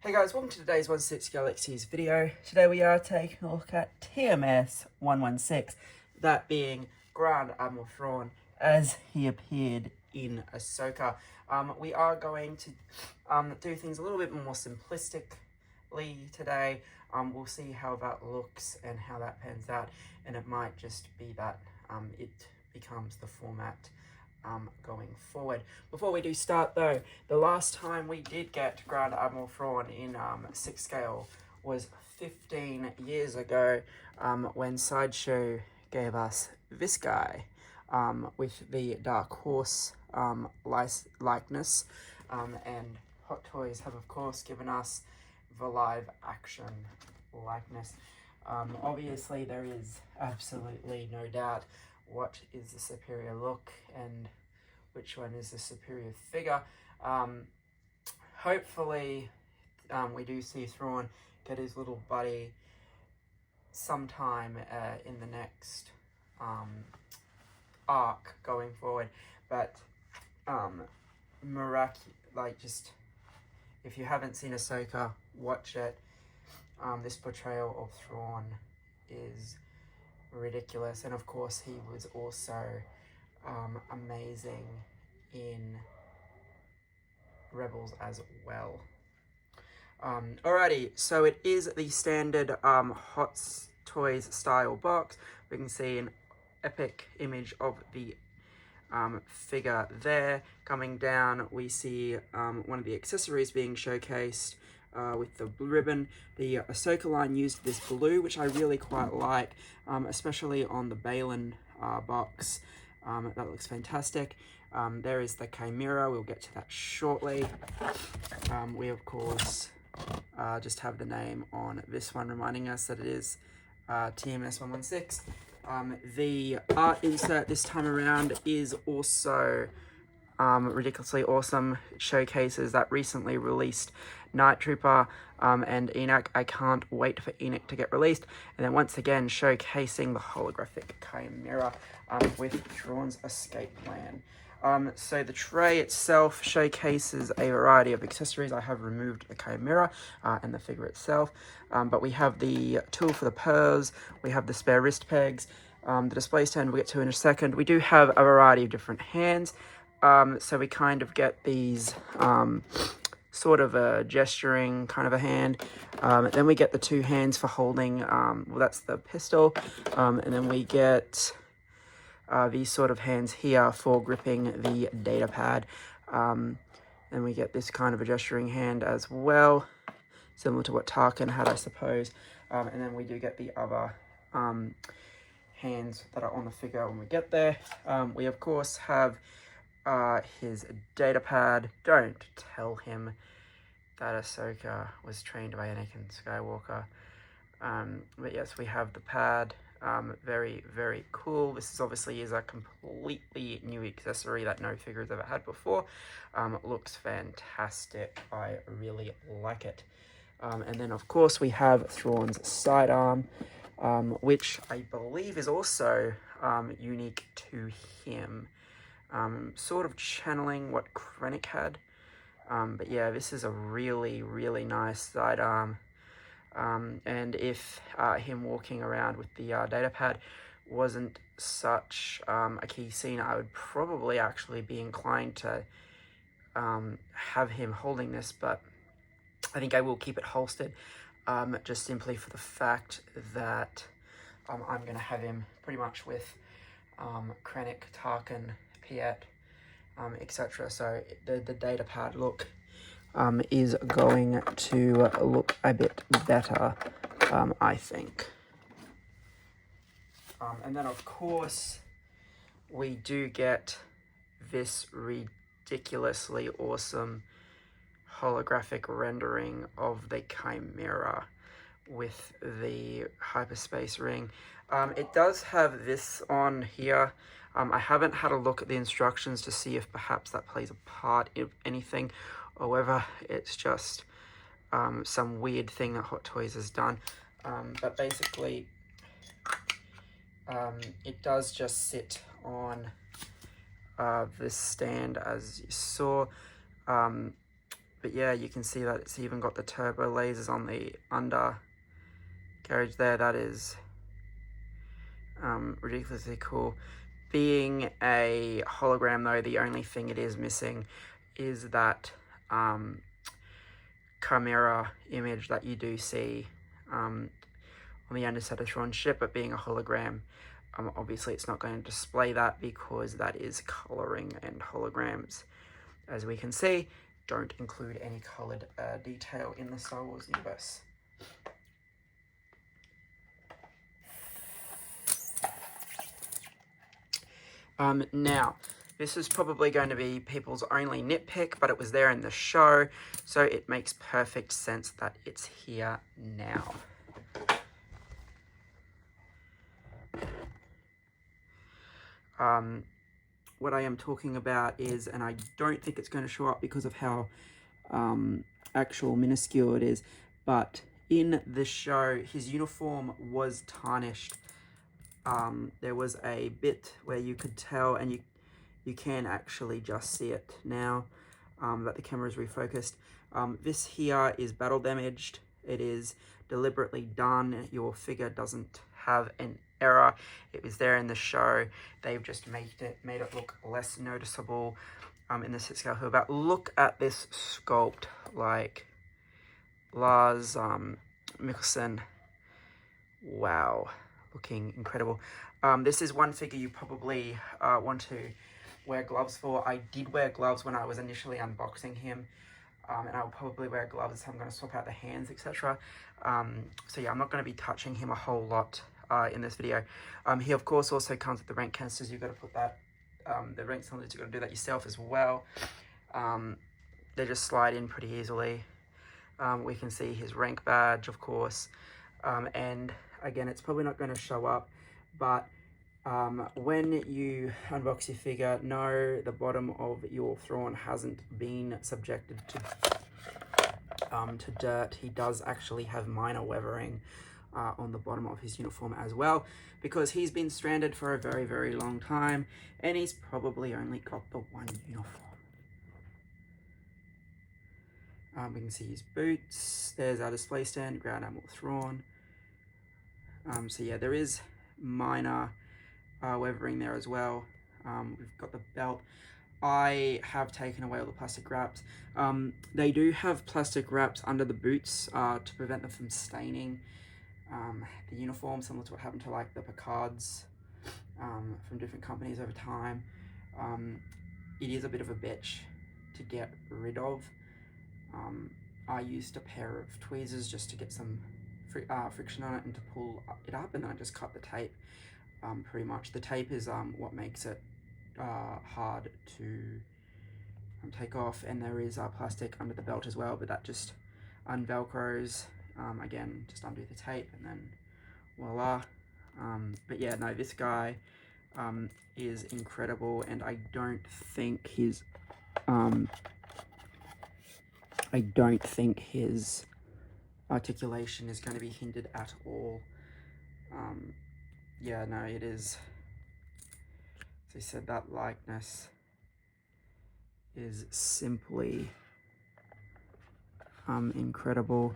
Hey guys, welcome to today's 16 Galaxies video. Today we are taking a look at TMS 116, that being Grand Admiral Thrawn as he appeared in Ahsoka. We are going to do things a little bit more simplistically today. We'll see how that looks and how that pans out, and it might just be that it becomes the format going forward. Before we do start though, the last time we did get Grand Admiral Thrawn in 6 scale was 15 years ago, when Sideshow gave us this guy with the Dark Horse likeness, and Hot Toys have of course given us the live action likeness. Obviously there is absolutely no doubt what is the superior look and which one is the superior figure. Hopefully we do see Thrawn get his little buddy sometime in the next arc going forward, but just if you haven't seen Ahsoka, watch it. This portrayal of Thrawn is ridiculous, and of course he was also amazing in Rebels as well. Alrighty, so it is the standard Hot Toys style box. We can see an epic image of the figure there. Coming down, we see one of the accessories being showcased with the ribbon. The Ahsoka line used this blue, which I really quite like, especially on the Balin box. That looks fantastic. There is the Chimera. We'll get to that shortly. We of course just have the name on this one, reminding us that it is TMS 116. The art insert this time around is also ridiculously awesome. It showcases that recently released Night Trooper and Enoch. I can't wait for Enoch to get released. And then once again showcasing the holographic Chimera with Thrawn's escape plan. So the tray itself showcases a variety of accessories. I have removed the Chimera and the figure itself, but we have the tool for the pearls, we have the spare wrist pegs, the display stand we'll get to in a second. We do have a variety of different hands, so we kind of get these sort of a gesturing kind of a hand. Then we get the two hands for holding, well, that's the pistol, and then we get these sort of hands here for gripping the data pad. And we get this kind of a gesturing hand as well, similar to what Tarkin had, I suppose. And then we do get the other hands that are on the figure when we get there. We of course have his data pad. Don't tell him that Ahsoka was trained by Anakin Skywalker. But yes, we have the pad. Very, very cool. This obviously is a completely new accessory that no figure has ever had before. It looks fantastic. I really like it. And then of course we have Thrawn's sidearm, which I believe is also unique to him. Sort of channeling what Krennic had. But yeah, this is a really, really nice sidearm. And if him walking around with the data pad wasn't such a key scene, I would probably actually be inclined to have him holding this, but I think I will keep it holstered, just simply for the fact that I'm going to have him pretty much with Krennic, Tarkin, Piet, etc. So the data pad look is going to look a bit better, I think. And then of course we do get this ridiculously awesome holographic rendering of the Chimera with the hyperspace ring. It does have this on here. I haven't had a look at the instructions to see if perhaps that plays a part in anything, or whether it's just some weird thing that Hot Toys has done. But basically, it does just sit on this stand as you saw. But yeah, you can see that it's even got the turbo lasers on the undercarriage there. That is ridiculously cool. Being a hologram though, the only thing it is missing is that chimera image that you do see on the underside of Thrawn's ship, but being a hologram, obviously it's not going to display that because that is colouring, and holograms, as we can see, don't include any coloured detail in the Star Wars universe. Now, this is probably going to be people's only nitpick, but it was there in the show, so it makes perfect sense that it's here now. What I am talking about is, and I don't think it's going to show up because of how actual minuscule it is, but in the show, his uniform was tarnished. There was a bit where you could tell, and you can actually just see it now that the camera is refocused. This here is battle damaged. It is deliberately done. Your figure doesn't have an error. It was there in the show. They've just made it look less noticeable in the 6 scale. But look at this sculpt, like Lars Mikkelsen. Wow, looking incredible. This is one figure you probably want to wear gloves for. I did wear gloves when I was initially unboxing him, and I'll probably wear gloves. I'm going to swap out the hands, etc. So yeah, I'm not going to be touching him a whole lot in this video. He of course also comes with the rank canisters. You've got to put that, the rank cylinders, you've got to do that yourself as well. They just slide in pretty easily. We can see his rank badge, of course, and again, it's probably not going to show up, but when you unbox your figure, no, the bottom of your Thrawn hasn't been subjected to dirt. He does actually have minor weathering on the bottom of his uniform as well, because he's been stranded for a very, very long time, and he's probably only got the one uniform. We can see his boots. There's our display stand, Ground Admiral Thrawn. So yeah, there is minor weathering there as well. We've got the belt. I have taken away all the plastic wraps. They do have plastic wraps under the boots to prevent them from staining the uniform, similar to what happened to like the Picards from different companies over time. It is a bit of a bitch to get rid of. I used a pair of tweezers just to get some friction on it and to pull it up, and then I just cut the tape. Pretty much the tape is what makes it hard to take off, and there is plastic under the belt as well, but that just unvelcros. Again, just undo the tape and then voila. But yeah, no, this guy is incredible, and I don't think his articulation is going to be hindered at all. Yeah, no, it is, as I said, that likeness is simply incredible.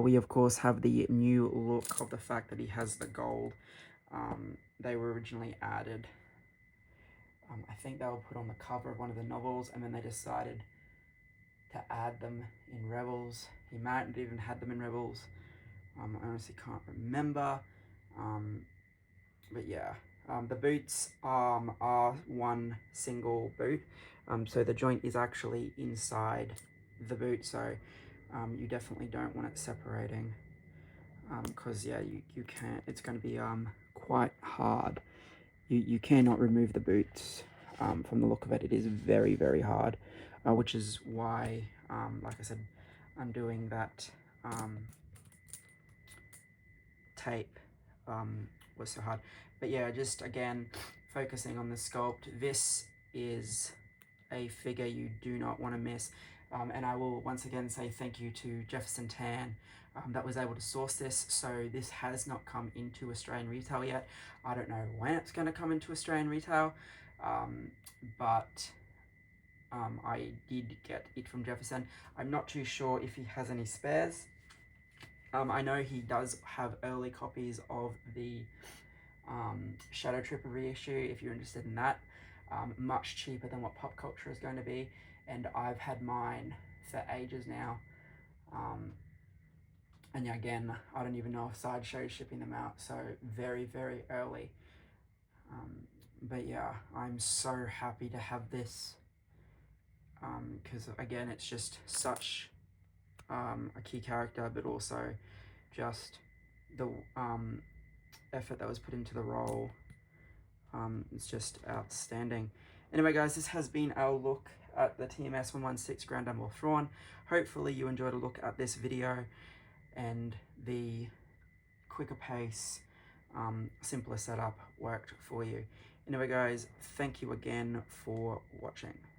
We of course have the new look of the fact that he has the gold. They were originally added, I think they were put on the cover of one of the novels, and then they decided to add them in Rebels. He might have even had them in Rebels. I honestly can't remember. But yeah, the boots are one single boot. So the joint is actually inside the boot, so you definitely don't want it separating, because yeah, you can't, it's going to be quite hard. You cannot remove the boots. From the look of it, it is very, very hard, which is why, like I said, undoing that tape was so hard. But yeah, just again, focusing on the sculpt, this is a figure you do not want to miss. And I will once again say thank you to Jefferson Tan that was able to source this. So this has not come into Australian retail yet. I don't know when it's going to come into Australian retail, but I did get it from Jefferson. I'm not too sure if he has any spares. I know he does have early copies of the Shadow Trooper reissue, if you're interested in that. Much cheaper than what Pop Culture is going to be, and I've had mine for ages now. And yeah, again, I don't even know if Sideshow is shipping them out, so very, very early. But yeah, I'm so happy to have this, because again, it's just such a key character, but also just the effort that was put into the role. It's just outstanding. Anyway, guys, this has been our look at the TMS 116 Grand Admiral Thrawn. Hopefully you enjoyed a look at this video and the quicker pace, simpler setup worked for you. Anyway, guys, thank you again for watching.